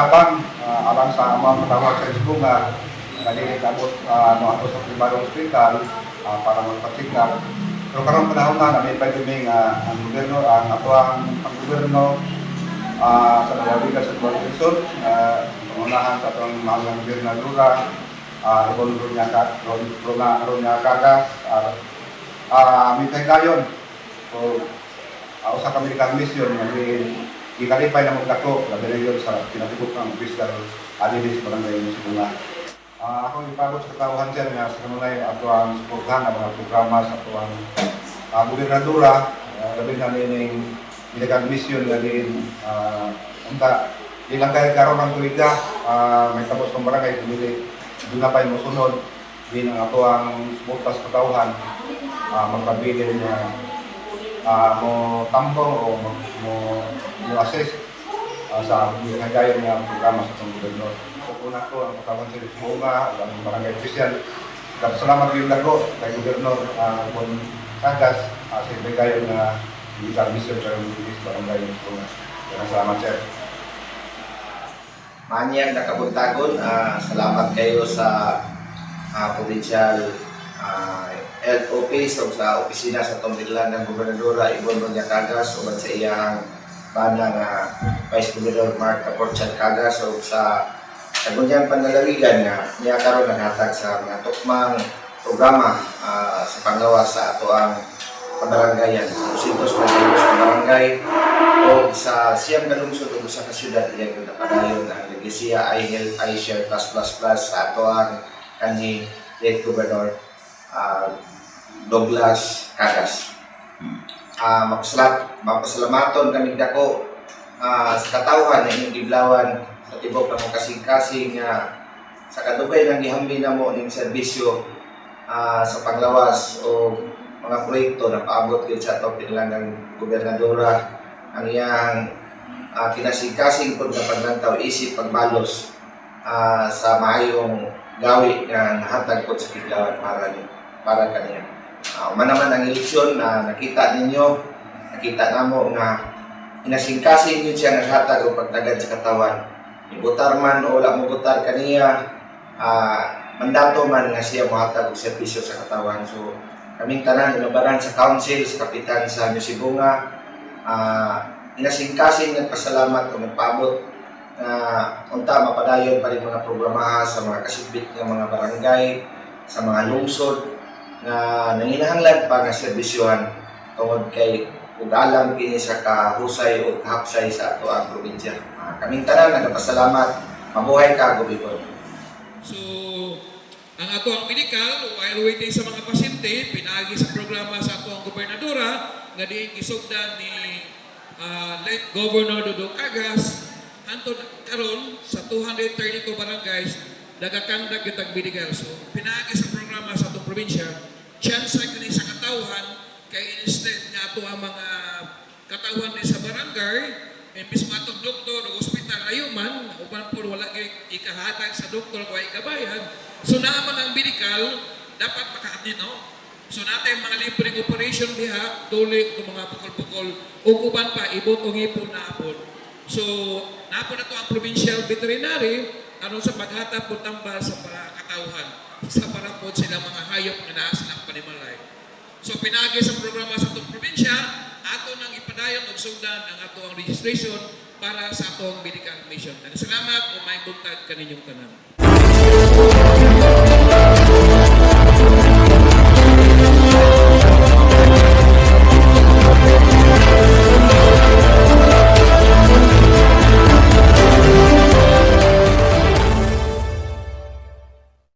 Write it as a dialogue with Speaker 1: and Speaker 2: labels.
Speaker 1: abang alang sa mga matawag sa isbo nga nalilit abot ato sa pribadong hospital para magpa-check up. Pero karong panahon na namin pa kami ang gobyerno, ang ato ang gobyerno sa Lalawigan sa Tuwang Quezon, pangunahan sa itong mahal ng gobernadora, Ibon Ronya Cagas, Mintay Gayon. So, usa kami kang mission, ikalipay na magdako, labi na yun sa pinatibok ng official alinis barangay Musibunga. Ako ipagod sa katawhan sir nga sa kanunay ato ang suportahan ang mga programa sa ato ang gobernadora, labi na nining ilagang mission nga din ilang kahit karoon ng tuwiga, may tapos ng barangay, doon na pa yung musunod, din ang ato ang suporta sa katawhan, magpabilin na mo tambong o mo assess sa hanggayon nga programa sa itong gobernador. So, una ko ang katawan sa Musibunga, ang barangay official. Salamat yung lago kay Gobernador Bon Cagas sa hanggayon na medical mission sa barangay Musibunga. Salamat, sir.
Speaker 2: Manyang nakabuntagon, salamat kayo sa provincial health office o sa opisina sa Tombilan ng Gobernadora Ibon Ronya Cagas o sa iyang banang Vice Gobernador Mark Caporchan Cagas o sa kagunyang panlalawigan nga niya karon naghatag sa mga tukmang programa sa panglawas sa ato ang pabarangayan sa 200 na barangay o sa siyam na lungsod o sa kasyudad iyang napadayon ang Legacia iHealth iShare Plus sa ato ang kanhi late Gobernador Douglas Cagas. Mapasalamaton kami dako sa katawhan na inyong giblawan sa tibok ng kasing-kasing sa kadugay ng gihambi na mo ng serbisyo sa paglawas o mga proyekto na paabot din sa atong pinanggang gobernadora ang iyang kinasing-kasing kung na paglantaw isip pagbalos sa maayong gawi nga nahatag ko sa kidlawan para kaniya. Manaman ang eleksyon na nakita namo nga inasingkasing yun siya naghatag o pagtagad sa katawan. Ibutar man o wala mo butar kaniya, mandato man nga siya mahatag og serbisyo sa katawan. So kaming tanan ilabaran sa council, sa kapitan sa Musibunga, inasingkasing nagpasalamat o nagpaabot na unta mapadayon pa rin mga programa sa mga kasibit ng mga barangay, sa mga lungsod na nanginahanglan pa nga serbisyohan tungod kay ug alam kini sa kahusay o kahapsay sa ato ang probinsya. Kaming tanan nagpasalamat, mabuhay ka gobernador.
Speaker 3: So, ang ato ang medical while waiting sa mga pasyente, pinaagi sa programa sa ato ang gobernadora nga diin gisugdan ni late Governor Dudong Cagas hantod karon sa 232 barangays dagakandag kitag medical. So, pinaagi sa programa sa atong probinsya, chance kini sa katawhan kay instead nga ato ang mga katawhan ni sa barangay mismo atong doktor o ospital ayuman uban po wala ikahatag sa doktor o ikabayad. So naman ang medical dapat makaatid no. So natin mga libreng operation diha duli ng mga pukol-pukol ug uban pa ibot og ipon na apon. So napon na to ang provincial veterinary aron sa paghatag po tambal sa para katawhan sa para po sila mga hayop nga naa silang panimalay. So pinagi sa programa sa atong probinsya, ato nang ipadayon og sugdan ang ato ang registration para sa atong medical mission. Salamat o may buntag kaninyong tanan.